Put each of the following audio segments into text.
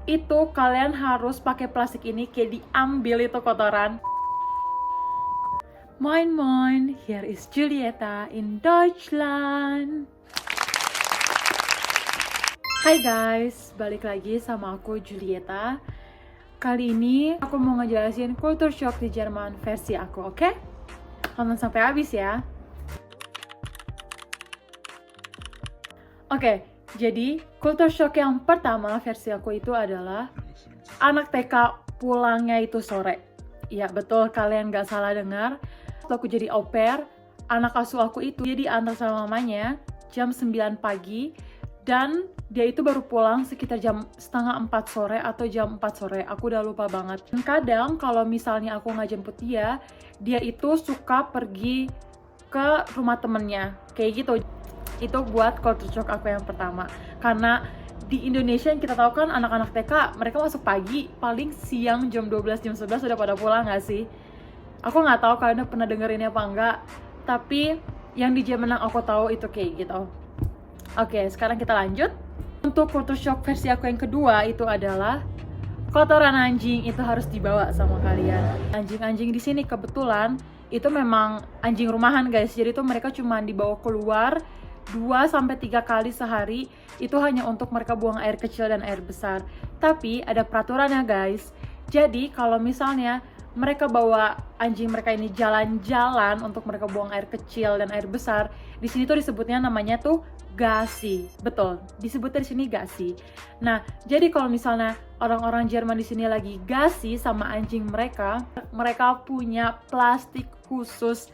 itu kalian harus pakai plastik ini, kayak diambil itu kotoran. Moin moin, here is Julieta in Deutschland. Hai guys, balik lagi sama aku Julieta. Kali ini aku mau ngejelasin culture shock di Jerman versi aku, oke? Tonton sampai habis ya. Oke, jadi culture shock yang pertama versi aku itu adalah anak TK pulangnya itu sore. Iya betul, kalian gak salah dengar. Waktu aku jadi au pair, anak asuh aku itu dia diantar sama mamanya jam 9 pagi dan dia itu baru pulang sekitar jam setengah 4 sore atau jam 4 sore, aku udah lupa banget. Dan kadang kalau misalnya aku nggak jemput dia itu suka pergi ke rumah temennya, kayak gitu. Itu buat culture shock aku yang pertama. Karena di Indonesia yang kita tahu kan anak-anak TK mereka masuk pagi, paling siang jam 12, jam 11 udah pada pulang nggak sih? Aku nggak tahu kalian udah pernah denger ini apa enggak, tapi yang di Jerman yang aku tahu itu kayak gitu. Oke, sekarang kita lanjut. Untuk culture shock versi aku yang kedua itu adalah kotoran anjing itu harus dibawa sama kalian. Anjing-anjing di sini kebetulan itu memang anjing rumahan guys. Jadi itu mereka cuma dibawa keluar 2-3 kali sehari. Itu hanya untuk mereka buang air kecil dan air besar. Tapi ada peraturannya guys. Jadi kalau misalnya mereka bawa anjing mereka ini jalan-jalan untuk mereka buang air kecil dan air besar, di sini tuh disebutnya namanya tuh Gassi. Betul, disebutnya di sini Gassi. Nah, jadi kalau misalnya orang-orang Jerman di sini lagi Gassi sama anjing mereka, mereka punya plastik khusus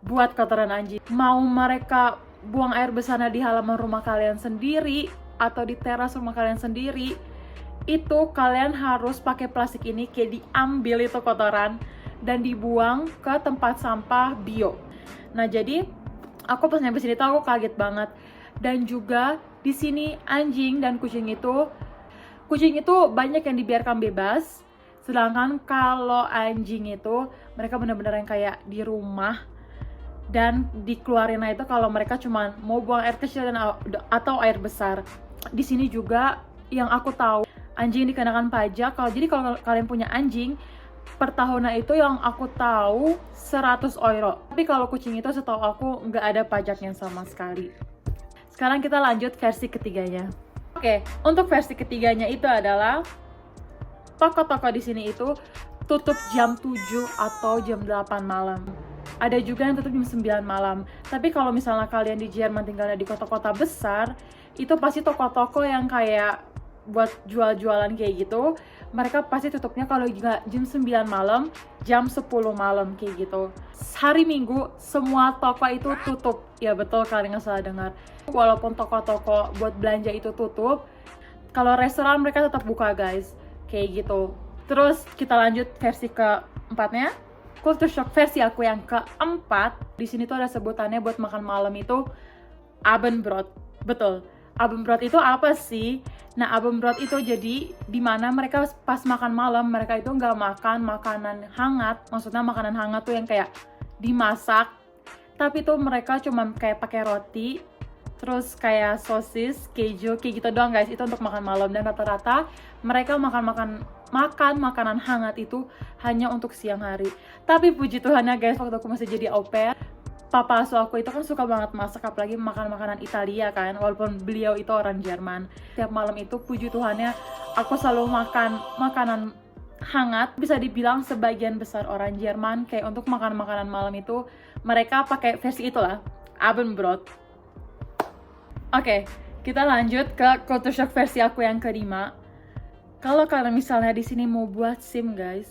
buat kotoran anjing. Mau mereka buang air besarnya di halaman rumah kalian sendiri atau di teras rumah kalian sendiri, itu kalian harus pakai plastik ini, kayak diambil itu kotoran dan dibuang ke tempat sampah bio. Nah, jadi aku pas nyampe sini tuh aku kaget banget. Dan juga di sini anjing dan kucing itu banyak yang dibiarkan bebas. Sedangkan kalau anjing itu mereka benar-benar yang kayak di rumah dan dikeluarin itu kalau mereka cuma mau buang air kecil dan atau air besar. Di sini juga yang aku tahu anjing dikenakan pajak. Kalau kalian punya anjing, per tahunnya itu yang aku tahu 100 euro. Tapi kalau kucing itu setahu aku nggak ada pajaknya sama sekali. Sekarang kita lanjut versi ketiganya. Oke, untuk versi ketiganya itu adalah toko-toko di sini itu tutup jam 7 atau jam 8 malam. Ada juga yang tutup jam 9 malam. Tapi kalau misalnya kalian di Jerman tinggalnya di kota-kota besar, itu pasti toko-toko yang kayak buat jual-jualan kayak gitu, mereka pasti tutupnya kalau nggak jam 9 malam, jam 10 malam kayak gitu. Hari Minggu semua toko itu tutup. Ya betul, kalian nggak salah dengar. Walaupun toko-toko buat belanja itu tutup, kalau restoran mereka tetap buka guys, kayak gitu. Terus kita lanjut versi keempatnya. Culture shock versi aku yang keempat, di sini tuh ada sebutannya buat makan malam itu Abendbrot. Betul. Abendbrot itu apa sih? Nah, Abendbrot itu jadi dimana mereka pas makan malam, mereka itu nggak makan makanan hangat. Maksudnya makanan hangat tuh yang kayak dimasak, tapi tuh mereka cuma kayak pakai roti, terus kayak sosis, keju, kayak gitu doang guys. Itu untuk makan malam. Dan rata-rata mereka makan makanan hangat itu hanya untuk siang hari. Tapi puji Tuhannya guys, waktu aku masih jadi au pair, papa asuh aku itu kan suka banget masak, apalagi makan makanan Italia kan, walaupun beliau itu orang Jerman. Tiap malam itu puji Tuhannya aku selalu makan makanan hangat. Bisa dibilang sebagian besar orang Jerman kayak untuk makan makanan malam itu mereka pakai versi itulah, Abendbrot. Oke, kita lanjut ke culture shock versi aku yang kelima. Kalau kalian misalnya di sini mau buat SIM guys,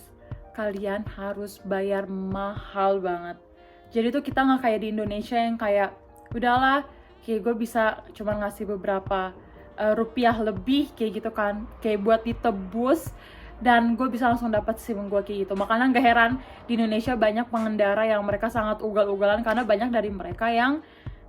kalian harus bayar mahal banget. Jadi tuh kita nggak kayak di Indonesia yang kayak udahlah, kayak gue bisa cuma ngasih beberapa rupiah lebih kayak gitu kan, kayak buat ditebus dan gue bisa langsung dapat SIM gue kayak gitu. Makanya nggak heran di Indonesia banyak pengendara yang mereka sangat ugal-ugalan karena banyak dari mereka yang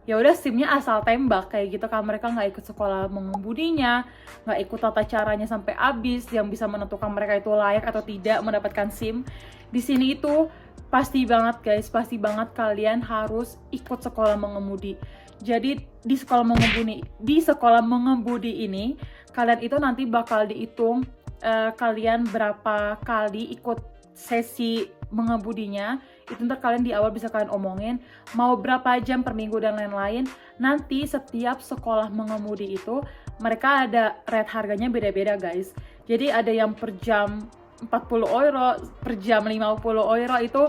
ya udah SIM-nya asal tembak kayak gitu kan. Mereka nggak ikut sekolah mengemudinya, nggak ikut tata caranya sampai habis yang bisa menentukan mereka itu layak atau tidak mendapatkan SIM. Di sini itu pasti banget guys, pasti banget kalian harus ikut sekolah mengemudi. Jadi di sekolah mengemudi ini kalian itu nanti bakal dihitung kalian berapa kali ikut sesi mengemudinya, itu ntar kalian di awal bisa kalian omongin mau berapa jam per minggu dan lain-lain. Nanti setiap sekolah mengemudi itu mereka ada rate harganya beda-beda guys. Jadi ada yang per jam 40 euro, per jam 50 euro, itu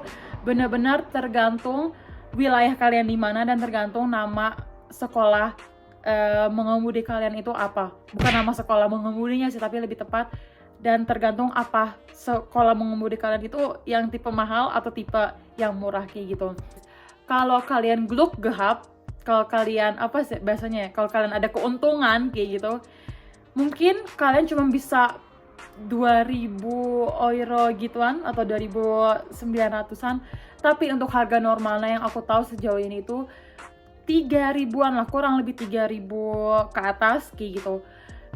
benar-benar tergantung wilayah kalian di mana dan tergantung nama sekolah mengemudi kalian itu apa. Bukan nama sekolah mengemudinya sih, tapi lebih tepat, dan tergantung apa sekolah mengemudi kalian itu yang tipe mahal atau tipe yang murah kayak gitu. Kalau kalian gluk gehap, kalau kalian apa sih bahasanya ya, kalau kalian ada keuntungan kayak gitu, mungkin kalian cuma bisa 2000 euro gituan atau 2900-an. Tapi untuk harga normalnya yang aku tahu sejauh ini itu 3000-an lah, kurang lebih 3000 ke atas kayak gitu.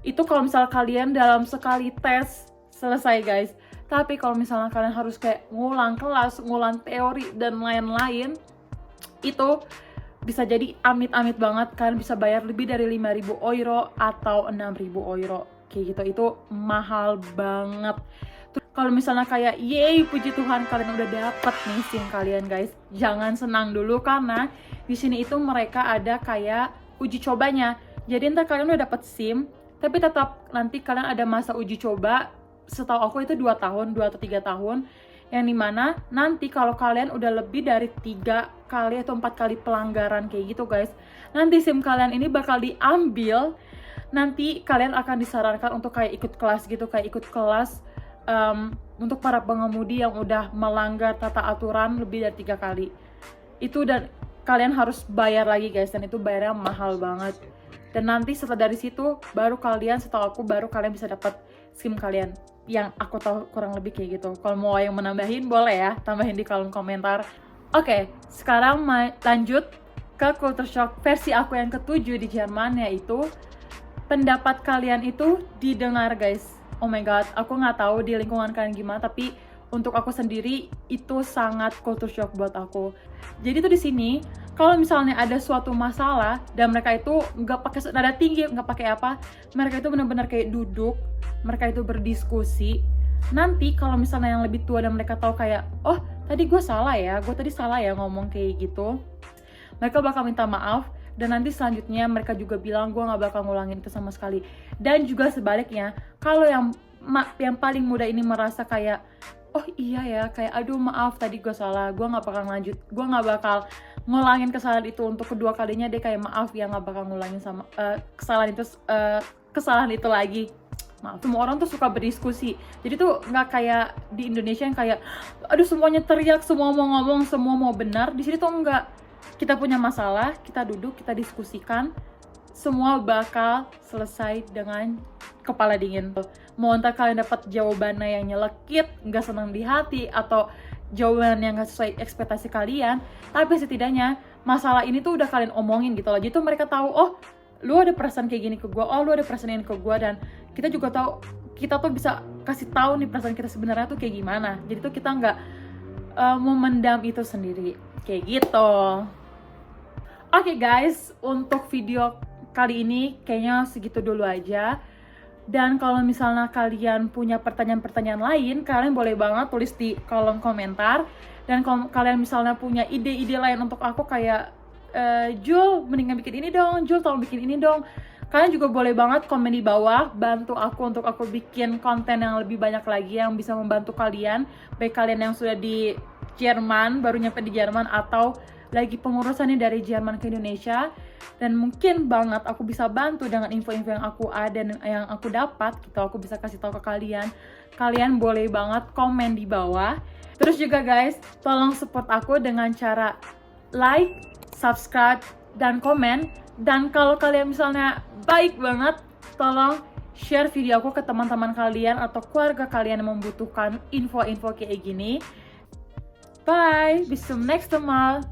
Itu kalau misal kalian dalam sekali tes selesai guys. Tapi kalau misalnya kalian harus kayak ngulang kelas, ngulang teori dan lain-lain, itu bisa jadi amit-amit banget kalian bisa bayar lebih dari 5000 euro atau 6000 euro kayak gitu. Itu mahal banget. Kalau misalnya kayak yeay puji Tuhan kalian udah dapet nih SIM kalian guys, jangan senang dulu karena di sini itu mereka ada kayak uji cobanya. Jadi ntar kalian udah dapet SIM, tapi tetap nanti kalian ada masa uji coba, setahu aku itu 2 tahun, 2 atau 3 tahun, yang dimana nanti kalau kalian udah lebih dari 3 kali atau 4 kali pelanggaran kayak gitu guys, nanti SIM kalian ini bakal diambil. Nanti kalian akan disarankan untuk kayak ikut kelas gitu, kayak ikut kelas untuk para pengemudi yang udah melanggar tata aturan lebih dari 3 kali itu, dan kalian harus bayar lagi guys, dan itu bayarnya mahal banget. Dan nanti setelah dari situ baru kalian, setahu aku baru kalian bisa dapat SIM kalian, yang aku tahu kurang lebih kayak gitu. Kalau mau yang menambahin boleh ya, tambahin di kolom komentar. Oke, sekarang lanjut ke culture shock versi aku yang ketujuh di Jerman, yaitu pendapat kalian itu didengar guys. Oh my god, aku nggak tahu di lingkungan kalian gimana, tapi untuk aku sendiri itu sangat culture shock buat aku. Jadi tuh di sini kalau misalnya ada suatu masalah dan mereka itu nggak pakai nada tinggi, nggak pakai apa, mereka itu benar-benar kayak duduk, mereka itu berdiskusi. Nanti kalau misalnya yang lebih tua dan mereka tahu kayak, oh tadi gue salah ya, gue tadi salah ya ngomong kayak gitu, mereka bakal minta maaf. Dan nanti selanjutnya mereka juga bilang gue nggak bakal ngulangin itu sama sekali. Dan juga sebaliknya, kalau yang paling muda ini merasa kayak, oh iya ya, kayak aduh maaf tadi gue salah, gue nggak bakal lanjut, gue nggak bakal ngulangin kesalahan itu untuk kedua kalinya deh, kayak maaf ya nggak bakal ngulangin sama kesalahan itu lagi. Maaf, semua orang tuh suka berdiskusi, jadi tuh nggak kayak di Indonesia yang kayak aduh semuanya teriak, semua mau ngomong, semua mau benar. Di sini tuh enggak, kita punya masalah, kita duduk, kita diskusikan, semua bakal selesai dengan kepala dingin. Mau ntar kalian dapat jawabannya yang nyelekit, nggak senang di hati, atau jawaban yang nggak sesuai ekspektasi kalian, tapi setidaknya masalah ini tuh udah kalian omongin gitu loh. Jadi tuh mereka tahu, oh lu ada perasaan kayak gini ke gue, oh lu ada perasaan ini ke gue, dan kita juga tahu, kita tuh bisa kasih tahu nih perasaan kita sebenarnya tuh kayak gimana. Jadi tuh kita nggak memendam itu sendiri kayak gitu. Oke guys, untuk video kali ini kayaknya segitu dulu aja. Dan kalau misalnya kalian punya pertanyaan-pertanyaan lain, kalian boleh banget tulis di kolom komentar. Dan kalau kalian misalnya punya ide-ide lain untuk aku kayak Jul, mendingan bikin ini dong, Jul tolong bikin ini dong, kalian juga boleh banget komen di bawah, bantu aku untuk aku bikin konten yang lebih banyak lagi yang bisa membantu kalian, baik kalian yang sudah di Jerman, baru nyampe di Jerman, atau lagi pengurusannya dari Jerman ke Indonesia. Dan mungkin banget aku bisa bantu dengan info-info yang aku ada dan yang aku dapat gitu, aku bisa kasih tahu ke kalian. Kalian boleh banget komen di bawah. Terus juga guys, tolong support aku dengan cara like, subscribe, dan komen. Dan kalau kalian misalnya baik banget, tolong share video aku ke teman-teman kalian atau keluarga kalian yang membutuhkan info-info kayak gini. Bye, bis zum nächsten Mal.